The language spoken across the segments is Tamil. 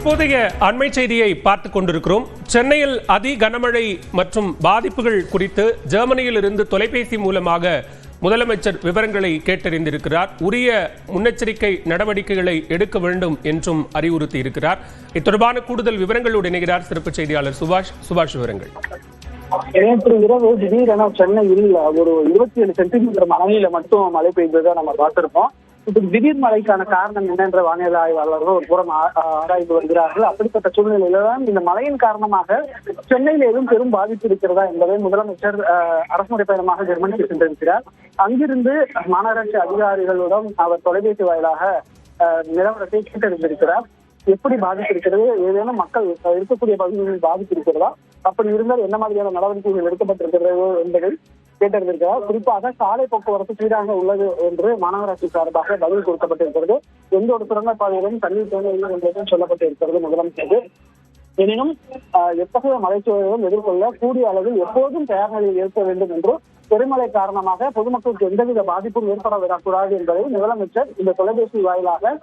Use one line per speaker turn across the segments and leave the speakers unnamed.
தற்போதைய அண்மை செய்தியை பார்த்துக் கொண்டிருக்கிறோம். சென்னையில் அதி கனமழை மற்றும் பாதிப்புகள் குறித்து ஜெர்மனியில் இருந்து தொலைபேசி மூலமாக முதலமைச்சர் விவரங்களை கேட்டறிந்திருக்கிறார். உரிய முன்னெச்சரிக்கை நடவடிக்கைகளை எடுக்க வேண்டும் என்றும் அறிவுறுத்தி இருக்கிறார். இத்தொடர்பான கூடுதல் விவரங்களோடு இணைகிறார் சிறப்பு செய்தியாளர் சுபாஷ். விவரங்கள்.
நேற்று இரவு திடீரென சென்னையில் ஒரு 27 சென்டிமீட்டர் மழையில மட்டும் மழை பெய்ததை நம்ம பார்த்திருப்போம். திடீர் மழைக்கான காரணம் என்ன என்ற வானிலை ஆய்வாளர்கள் ஒரு புறம் ஆராய்ந்து வருகிறார்கள். அப்படிப்பட்ட சூழ்நிலையில தான் இந்த மழையின் காரணமாக சென்னையில் எதுவும் பெரும் பாதிப்பு இருக்கிறதா என்பதை முதலமைச்சர் அரசுமுறை பயணமாக ஜெர்மனிக்கு சென்றிருக்கிறார். அங்கிருந்து மாநகராட்சி அதிகாரிகளுடன் அவர் தொலைபேசி வாயிலாக நிலவரத்தை கேட்டறிந்திருக்கிறார். எப்படி பாதிப்பு இருக்கிறது, ஏதேனும் மக்கள் இருக்கக்கூடிய பகுதிகளில் பாதிப்பு இருக்கிறதா, அப்படி இருந்தால் என்ன மாதிரியான நடவடிக்கைகள் எடுக்கப்பட்டிருக்கிறது என்பதை கேட்டறிந்திருக்கிறார். குறிப்பாக சாலை போக்குவரத்து சீராக உள்ளது என்று மாநகராட்சி சார்பாக பதில் கொடுக்கப்பட்டிருக்கிறது. எந்த ஒரு சுரங்கப்பாதையிலும் தண்ணீர் தேவையில்லை என்பதும் சொல்லப்பட்டிருக்கிறது முதலமைச்சர். எனினும் எத்தகைய மலைச்சூழலும் எதிர்கொள்ள கூடிய அளவில் எப்போதும் தயார் நிலையில் இருக்க வேண்டும் என்று பெருமழை காரணமாக பொதுமக்களுக்கு எந்தவித பாதிப்பும் ஏற்பட விடக்கூடாது என்பதை முதலமைச்சர் இந்த தொலைபேசி வாயிலாக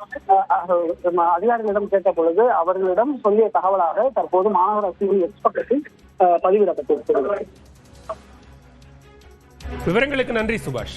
அதிகாரிகளிடம் கேட்ட பொழுது அவர்களிடம் சொல்லிய தகவலாக தற்போது மாநகராட்சியின் எக்ஸ் பக்கத்தில் பதிவிடப்பட்டிருக்கிறது.
விவரங்களுக்கு நன்றி சுபாஷ்.